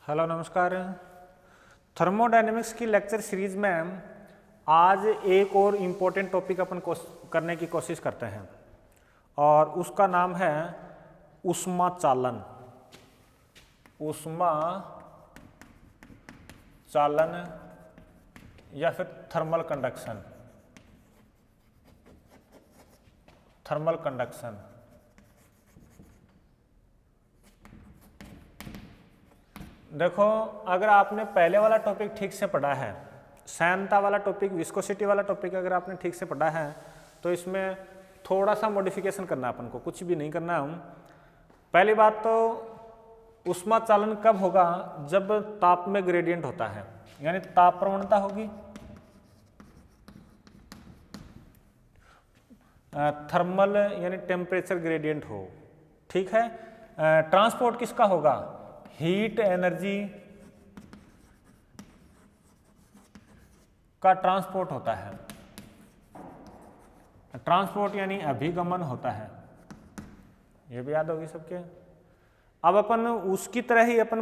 Hello नमस्कार। Thermodynamics की lecture series में आज एक और इम्पोर्टेंट टॉपिक अपन करने की कोशिश करते हैं और उसका नाम है ऊष्मा चालन। ऊष्मा चालन या फिर थर्मल कंडक्शन। थर्मल कंडक्शन देखो, अगर आपने पहले वाला टॉपिक ठीक से पढ़ा है, श्यानता वाला टॉपिक, विस्कोसिटी वाला टॉपिक अगर आपने ठीक से पढ़ा है तो इसमें थोड़ा सा मॉडिफिकेशन करना है अपन को, कुछ भी नहीं करना है। पहली बात तो ऊष्मा चालन कब होगा? जब ताप में ग्रेडियंट होता है, यानी ताप प्रवणता होगी। थर्मल यानी टेम्परेचर ग्रेडियंट हो, ठीक है। ट्रांसपोर्ट किसका होगा? हीट एनर्जी का ट्रांसपोर्ट होता है। ट्रांसपोर्ट यानी अभिगमन होता है, ये भी याद होगी सबके। अब अपन उसकी तरह ही, अपन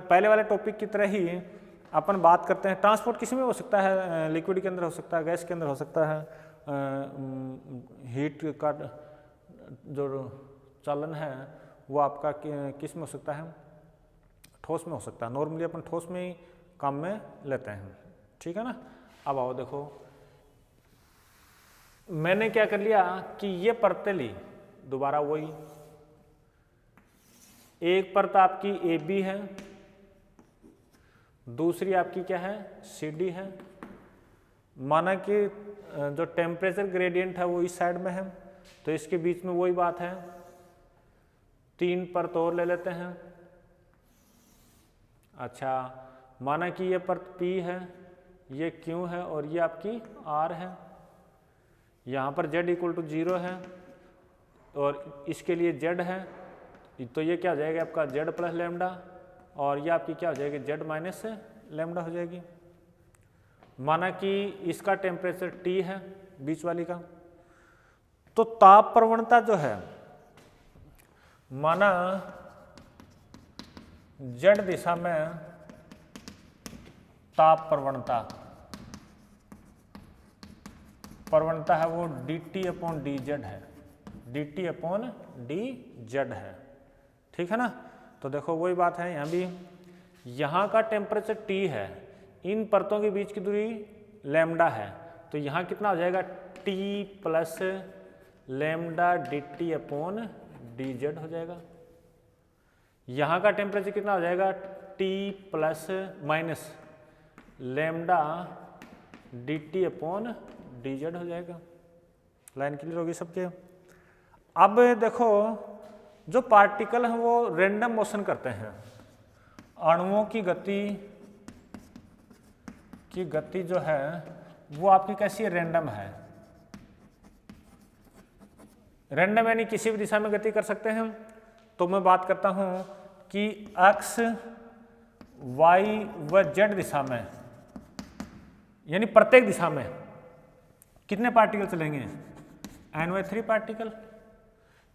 पहले वाले टॉपिक की तरह ही अपन बात करते हैं। ट्रांसपोर्ट किसी में हो सकता है, लिक्विड के अंदर हो सकता है, गैस के अंदर हो सकता है, हीट का जो चालन है वो आपका किस में हो सकता है? ठोस में हो सकता है। नॉर्मली अपन ठोस में ही काम में लेते हैं, ठीक है ना। अब आओ देखो, मैंने क्या कर लिया कि ये परतें ली, दोबारा वही। एक परत आपकी ए बी है, दूसरी आपकी क्या है? सी डी है। माना कि जो टेम्परेचर ग्रेडियंट है वो इस साइड में है, तो इसके बीच में वही बात है, तीन परत और ले लेते हैं। अच्छा, माना कि ये परत P है, ये Q है और ये आपकी R है। यहाँ पर Z इक्वल टू 0 है और इसके लिए Z है, तो ये क्या हो जाएगा आपका Z प्लस लेमडा, और ये आपकी क्या हो जाएगी? Z माइनस लेमडा हो जाएगी। माना कि इसका टेम्परेचर T है, बीच वाली का, तो ताप प्रवणता जो है, माना Z दिशा में ताप प्रवणता है वो dt अपॉन dz है, dt अपॉन dz है, ठीक है ना। तो देखो वही बात है, यहाँ भी यहाँ का टेम्परेचर T है, इन परतों के बीच की दूरी लैम्डा है, तो यहाँ कितना हो जाएगा? T plus lambda dt upon dz हो जाएगा। यहाँ का टेम्परेचर कितना हो जाएगा? T plus minus lambda dt upon dz हो जाएगा। लाइन क्लियर होगी सबके। अब देखो, जो पार्टिकल हैं वो रैंडम मोशन करते हैं। अणुओं की गति जो है वो आपकी कैसी है? रैंडम है। रैंडम यानी किसी भी दिशा में गति कर सकते हैं। तो मैं बात करता हूं कि x, y व z दिशा में, यानी प्रत्येक दिशा में कितने पार्टिकल चलेंगे? n/3 particle.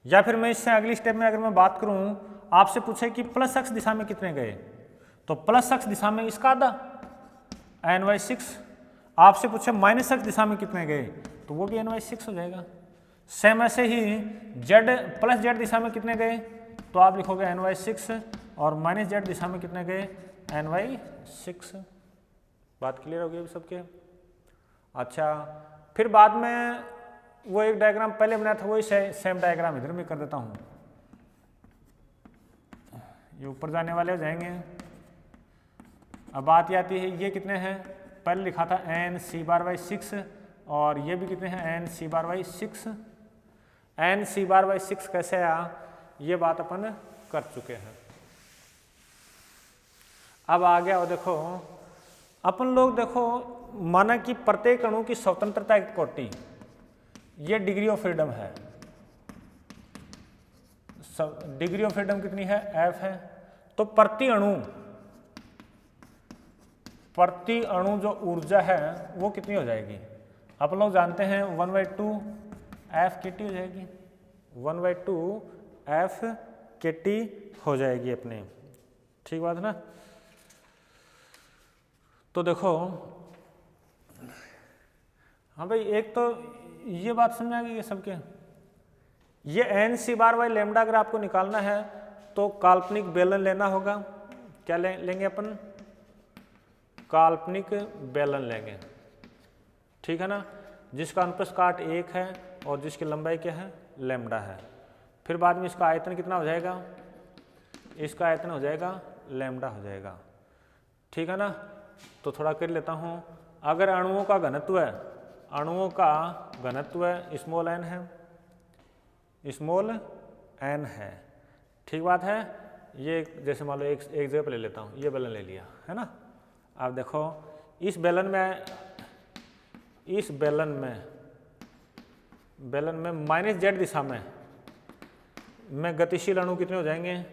या फिर मैं इससे अगली स्टेप में अगर मैं बात करूं, आपसे पूछे कि प्लस x दिशा में कितने गए, तो प्लस x दिशा में इसका आधा n/6। आपसे पूछे माइनस x दिशा में कितने गए, तो वो भी n/6 हो जाएगा। सेम ऐसे ही z प्लस z दिशा में कितने गए, तो आप लिखोगे n/6, और माइनस z दिशा में कितने गए? n/6। बात क्लियर हो गई अभी सबके। अच्छा, फिर बाद में वो एक डायग्राम पहले बनाया था, वही सेम डायग्राम इधर में कर देता हूँ। ये ऊपर जाने वाले हो जाएंगे। अब बात ये आती है, ये कितने हैं? पहले लिखा था n(c)/6, और ये भी कितने हैं? n(c)/6। n(c)/6 कैसे आया, ये बात अपन कर चुके हैं। अब आ गया, और देखो अपन लोग देखो, माना कि प्रत्येक अणु की स्वतंत्रता की कोटि, ये डिग्री ऑफ फ्रीडम है। डिग्री ऑफ फ्रीडम कितनी है? F है। तो प्रति अणु जो ऊर्जा है वो कितनी हो जाएगी? आप लोग जानते हैं 1/2 F kT हो जाएगी, 1/2 F kT हो जाएगी अपने, ठीक बात है ना। तो देखो, हाँ भाई, एक तो ये बात समझ आ गई ये सबके। ये N C bar by lambda अगर आपको निकालना है तो काल्पनिक बेलन लेना होगा। क्या लेंगे अपन? काल्पनिक बेलन लेंगे, ठीक है ना, जिसका अनुप्रस्थ काट 1 है और जिसकी लंबाई क्या है? लेमडा है। फिर बाद में इसका आयतन कितना हो जाएगा? इसका आयतन हो जाएगा लेमडा हो जाएगा, ठीक है ना। तो थोड़ा कर लेता हूँ। अगर अणुओं का घनत्व है, अणुओं का घनत्व स्मॉल n है, स्मॉल n है, ठीक बात है। ये जैसे मान लो एक जगह पर ले लेता हूँ, ये बेलन ले लिया है ना। आप देखो इस बेलन में -z दिशा में गतिशील अणु कितने हो जाएंगे?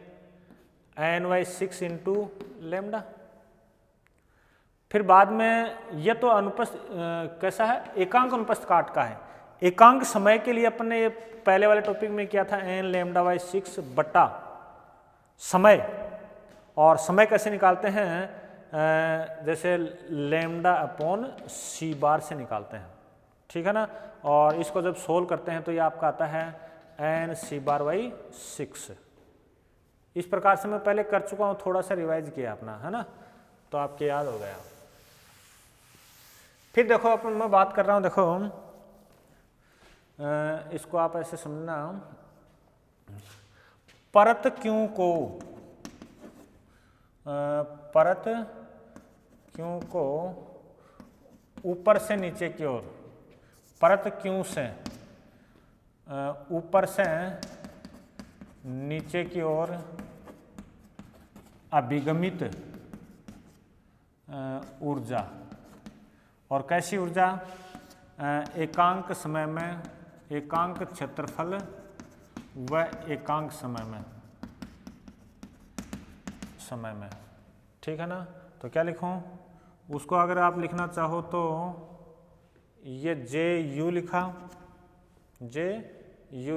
n/6 into lambda. फिर बाद में ये तो अनुप्रस्थ कैसा है? एकांक अनुप्रस्थ काट का है। एकांक समय के लिए अपन ने ये पहले वाले टॉपिक में किया था n λ/6 बटा समय। और समय कैसे निकालते हैं? जैसे लेमडा अपॉन सी बार से निकालते हैं, ठीक है ना। और इसको जब सोल्व करते हैं तो ये आपका आता है n/6। इस प्रकार से मैं पहले कर चुका हूँ, थोड़ा सा रिवाइज किया अपना, है ना, तो आपके याद हो गया। फिर देखो अपन मैं बात कर रहा हूँ, देखो इसको आप ऐसे समझना, परत क्यों को ऊपर से नीचे की ओर, परत क्यों से ऊपर से नीचे की ओर अभिगमित ऊर्जा, और कैसी ऊर्जा? एकांक समय में, एकांक क्षेत्रफल व एकांक समय में, ठीक है ना। तो क्या लिखूं? उसको अगर आप लिखना चाहो तो ये JU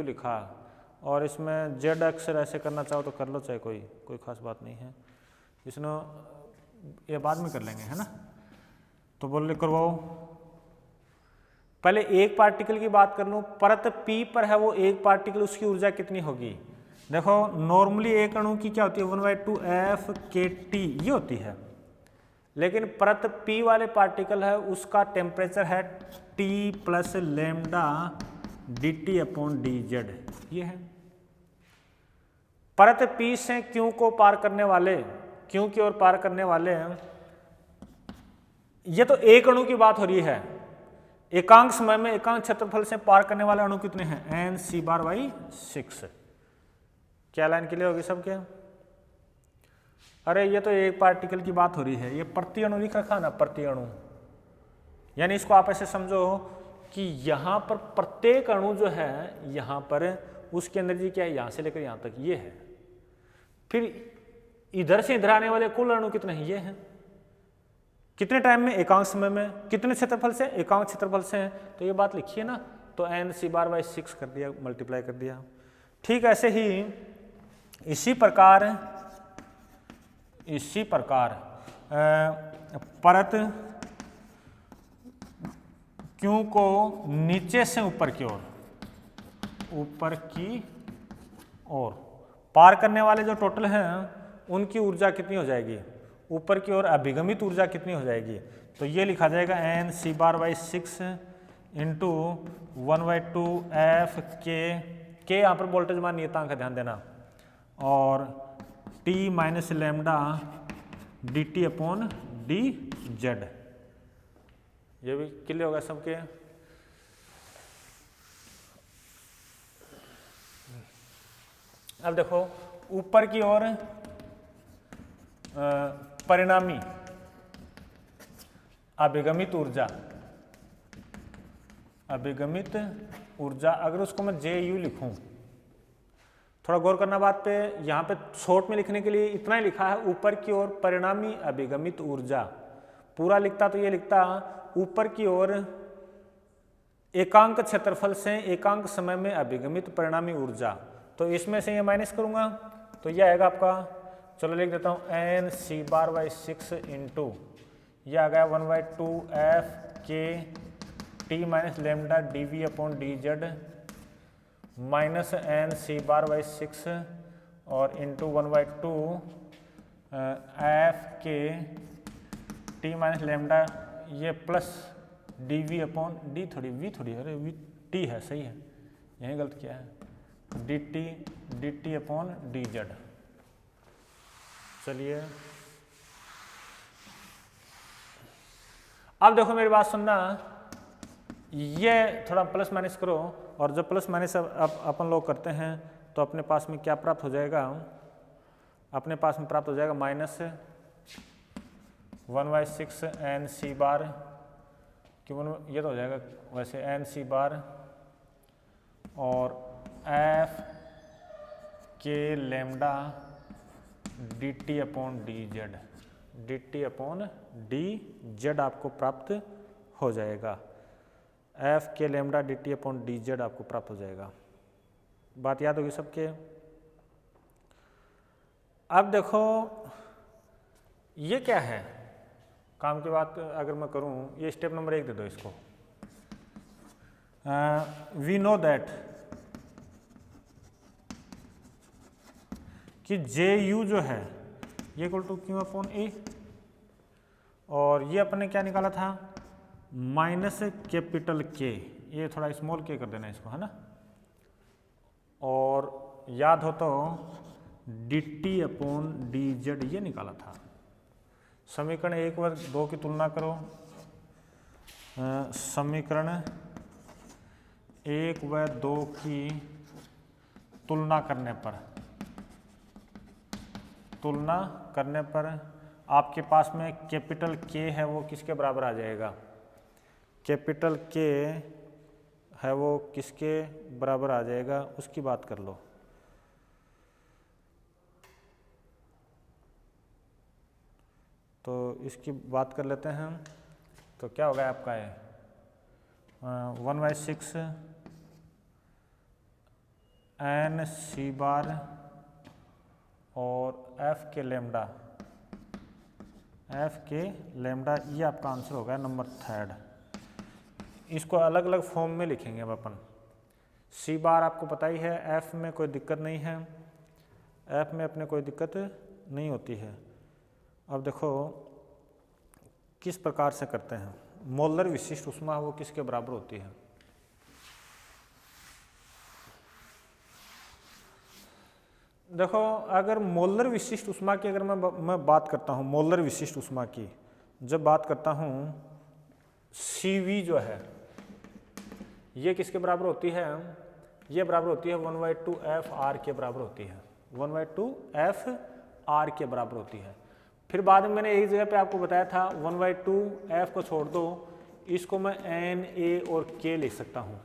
लिखा, और इसमें Z अक्षर ऐसे करना चाहो तो कर लो, चाहे कोई खास बात नहीं है। इसमें ये बाद में कर लेंगे, है ना। तो बोल करवाओ। पहले एक पार्टिकल की बात कर लूँ। परत P पर है वो एक पार्टिकल, उसकी ऊर्जा कितनी होगी? देखो नॉर्मली एक अणु की क्या होती है? 1/2 FkT ये होती है। लेकिन परत P वाले पार्टिकल है उसका टेम्परेचर है T + लेमडा dT/dz, ये है। परत P से Q को पार करने वाले, Q की ओर पार करने वाले, ये तो एक अणु की बात हो रही है। एकांक समय में एकांक क्षेत्रफल से पार करने वाले अणु कितने हैं? nc/6। क्या लाइन क्लियर होगी सबके? अरे ये तो एक पार्टिकल की बात हो रही है, ये प्रति अणु लिख रखा ना, प्रति अणु। यानी इसको आप ऐसे समझो कि यहाँ पर प्रत्येक अणु जो है, यहाँ पर उसकी एनर्जी क्या है? यहाँ से लेकर यहाँ तक ये है। फिर इधर से इधर आने वाले कुल अणु कितने हैं? ये हैं। कितने टाइम में? एकांक समय में। कितने क्षेत्रफल से? एकांक क्षेत्रफल से है। तो ये बात लिखिए ना, तो nc/6 कर दिया, मल्टीप्लाई कर दिया। ठीक ऐसे ही इसी प्रकार परत Q को नीचे से ऊपर की ओर पार करने वाले जो टोटल हैं उनकी ऊर्जा कितनी हो जाएगी? ऊपर की ओर अभिगमित ऊर्जा कितनी हो जाएगी? तो ये लिखा जाएगा nc/6 इंटू 1/2 Fk, यहाँ पर वोल्टेज मान नियतांक का ध्यान देना, और T - लेमडा dT/dz। ये भी क्लियर होगा सबके? अब देखो ऊपर की ओर परिणामी अभिगमित ऊर्जा, अगर उसको मैं JU लिखूं, थोड़ा गौर करना बात पे। यहाँ पे शॉर्ट में लिखने के लिए इतना ही लिखा है, ऊपर की ओर परिणामी अभिगमित ऊर्जा। पूरा लिखता तो ये लिखता ऊपर की ओर एकांक क्षेत्रफल से एकांक समय में अभिगमित परिणामी ऊर्जा। तो इसमें से ये माइनस करूंगा तो ये आएगा आपका, चलो लिख देता हूँ nc/6 इंटू ये आ गया 1/2 F K T minus lambda D V upon D Z minus N C bar by 6 और into 1/2 F K T minus lambda ये plus D V upon D थोड़ी वी थोड़ी, अरे वी टी है, सही है, यहीं गलत किया है, D T upon D Z. चलिए अब देखो मेरी बात सुनना, ये थोड़ा प्लस माइनस करो, और जब प्लस माइनस अब अपन लोग करते हैं तो अपने पास में क्या प्राप्त हो जाएगा, अपने पास में प्राप्त हो जाएगा माइनस 1/6 एन सी बार, क्यों ये तो हो जाएगा वैसे एन सी बार और एफ के lambda D T upon D Z, D T upon D Z आपको प्राप्त हो जाएगा, एफ के lambda D T upon D Z आपको प्राप्त हो जाएगा। बात याद होगी सबके। अब देखो ये क्या है, काम की बात अगर मैं करूं, ये स्टेप नंबर 1 दे दो इसको। वी नो दैट कि जे यू जो है ये इक्वल टू क्यू अपॉन ए, और ये अपने क्या निकाला था माइनस कैपिटल के, ये थोड़ा स्मॉल के कर देना इसको, है ना, और याद हो तो D T upon D Z ये निकाला था। समीकरण 1 व 2 की तुलना करो, समीकरण 1 व 2 की तुलना करने पर आपके पास में कैपिटल के है वो किसके बराबर आ जाएगा, कैपिटल के है वो किसके बराबर आ जाएगा उसकी बात कर लो। तो इसकी बात कर लेते हैं, तो क्या होगा आपका है 1/6 एन सी बार और एफ के लेमडा ये आपका आंसर होगा नंबर 3। इसको अलग अलग फॉर्म में लिखेंगे अब अपन। सी बार आपको पता ही है, एफ में कोई दिक्कत नहीं है, एफ में अपने कोई दिक्कत नहीं होती है। अब देखो किस प्रकार से करते हैं, मोलर विशिष्ट ऊष्मा वो किसके बराबर होती है। देखो अगर मोलर विशिष्ट ऊष्मा की अगर मैं बात करता हूँ, मोलर विशिष्ट ऊष्मा की जब बात करता हूँ, CV जो है ये किसके बराबर होती है, ये बराबर होती है 1/2 एफ आर के बराबर होती है, 1/2 एफ आर के बराबर होती है। फिर बाद में मैंने एक जगह पे आपको बताया था 1/2 एफ को छोड़ दो, इसको मैं एन ए और के लिख सकता हूँ,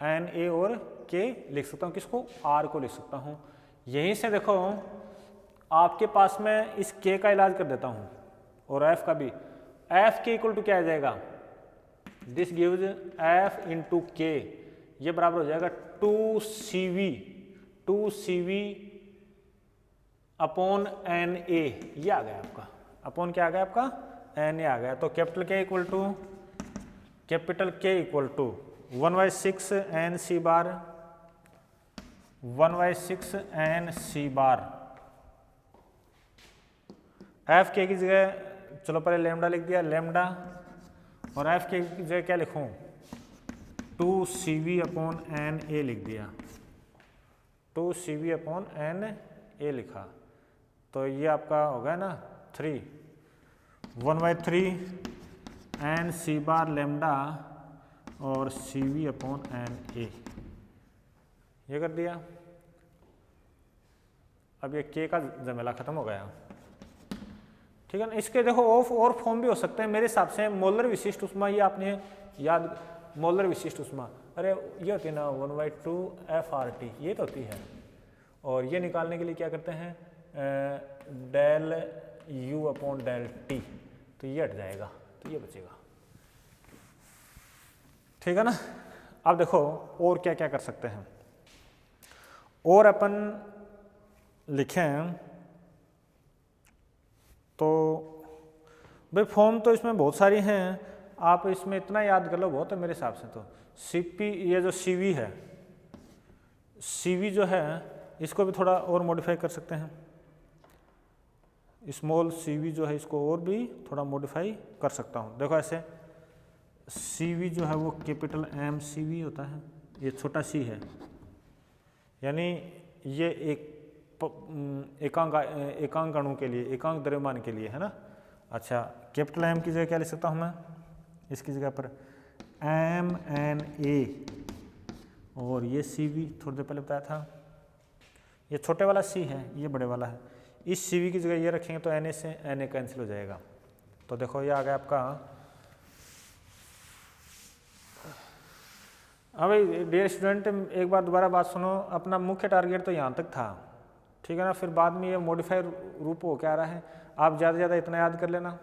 एन ए और के लिख सकता हूँ, किसको आर को लिख सकता हूँ। यहीं से देखो आपके पास में इस के का इलाज कर देता हूँ और एफ का भी, एफ के इक्वल टू क्या आ जाएगा, दिस गिव्स एफ इंटू के, ये बराबर हो जाएगा 2CV अपॉन एन ए, ये आ गया आपका, अपॉन क्या आ गया आपका एन ए आ गया। तो capital K equal to 1/6 N C bar, 1/6 N C bar, F K की जगह चलो पहले लेमडा लिख दिया, लेमडा, और एफ के की जगह क्या लिखूं 2CV अपॉन एन ए लिख दिया, 2CV अपॉन एन ए लिखा। तो ये आपका होगा ना 3, 1/3 एन सी बार लेमडा और CV अपॉन एन ए, ये कर दिया। अब ये के का जमेला खत्म हो गया, ठीक है ना। इसके देखो ऑफ और फॉर्म भी हो सकते हैं मेरे हिसाब से। मोलर विशिष्ट ऊष्मा, ये आपने याद, मोलर विशिष्ट ऊष्मा, अरे ये होती है ना 1/2 FRT, ये तो होती है। और ये निकालने के लिए क्या करते हैं del U upon del T, तो ये हट जाएगा, तो ये बचेगा, ठीक है ना। अब देखो और क्या क्या कर सकते हैं, और अपन लिखें तो भाई फॉर्म तो इसमें बहुत सारी हैं, आप इसमें इतना याद कर लो बहुत है मेरे हिसाब से। तो Cp, ये जो Cv है, Cv जो है इसको भी थोड़ा और मॉडिफाई कर सकते हैं। स्मॉल Cv जो है इसको और भी थोड़ा मॉडिफाई कर सकता हूँ। देखो ऐसे Cv जो है वो कैपिटल M Cv होता है, ये छोटा c है, यानी ये एकांक अणु के लिए, एकांक द्रव्यमान के लिए है ना। अच्छा, कैपिटल M की जगह क्या लिख सकता हूँ मैं, इसकी जगह पर MnA, और ये Cv थोड़ी देर पहले बताया था, ये छोटे वाला C है, ये बड़े वाला है। इस Cv की जगह ये रखेंगे तो Na से Na कैंसिल हो जाएगा। तो देखो ये आ गया आपका। अब डियर स्टूडेंट, एक बार दोबारा बात सुनो, अपना मुख्य टारगेट तो यहाँ तक था, ठीक है ना। फिर बाद में ये मॉडिफाई रूप हो क्या रहा है, आप ज़्यादा से ज़्यादा इतना याद कर लेना,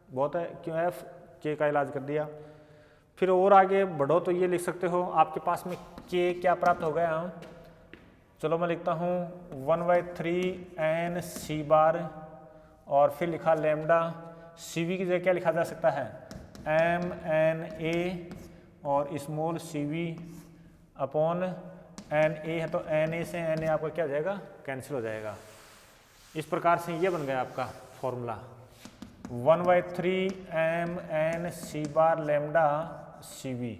बहुत है। क्यों F K का इलाज कर दिया। फिर और आगे बढ़ो तो ये लिख सकते हो, आपके पास में K क्या प्राप्त हो गया। चलो मैं लिखता हूँ 1/3 n C बार, और फिर लिखा लैम्डा। Cv की जगह क्या लिखा जा सकता है, MnA, और स्मॉल Cv अपॉन Na है तो Na से Na आपका क्या हो जाएगा, कैंसिल हो जाएगा। इस प्रकार से ये बन गया आपका फॉर्मूला 1/3 Mn C बार लैम्डा Cv।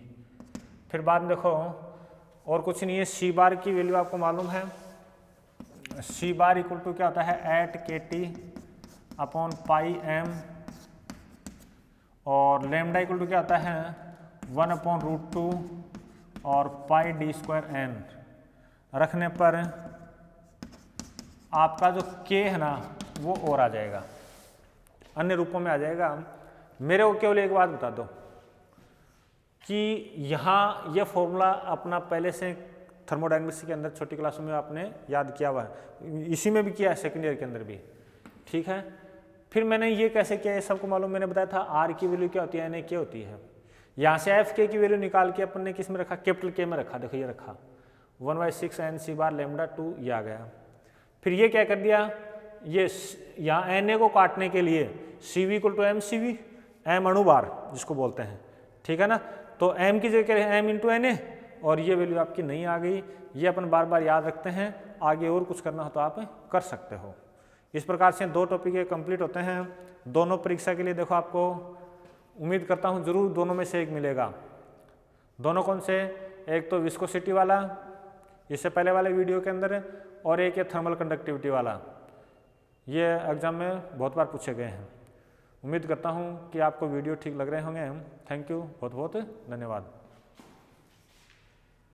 फिर बाद में देखो और कुछ नहीं है, C बार की वैल्यू आपको मालूम है, C बार इक्वल टू क्या होता है @kT अपॉन पाई m, और लैम्डा इक्वल टू क्या होता है 1/√2 और पाई d²n। रखने पर आपका जो K है ना वो और आ जाएगा, अन्य रूपों में आ जाएगा। मेरे को केवल एक बात बता दो कि यहाँ यह फॉर्मूला अपना पहले से थर्मोडायनेमिक्स के अंदर छोटी क्लासों में आपने याद किया हुआ है, इसी में भी किया है, सेकेंड ईयर के अंदर भी, ठीक है। फिर मैंने ये कैसे किया है सबको मालूम, मैंने बताया था R की वैल्यू क्या होती है, Na क्या होती है। यहाँ से Fk की वैल्यू निकाल के अपन ने किस में रखा, कैपिटल K में रखा। देखो ये रखा 1/6 n C बार लैम्डा 2, ये आ गया। फिर ये क्या कर दिया, ये यहाँ Na को काटने के लिए Cv equal to mCv, m अणु बार जिसको बोलते हैं, ठीक है ना। तो m की जगह क्या है m इंटू Na, और ये वैल्यू आपकी नहीं आ गई। ये अपन बार बार याद रखते हैं, आगे और कुछ करना हो तो आप कर सकते हो। इस प्रकार से 2 टॉपिक ये कंप्लीट होते हैं। दोनों परीक्षा के लिए देखो आपको उम्मीद करता हूँ जरूर दोनों में से एक मिलेगा। दोनों कौन से, एक तो विस्कोसिटी वाला इससे पहले वाले वीडियो के अंदर, और एक है थर्मल कंडक्टिविटी वाला। ये एग्जाम में बहुत बार पूछे गए हैं। उम्मीद करता हूँ कि आपको वीडियो ठीक लग रहे होंगे। थैंक यू, बहुत बहुत धन्यवाद।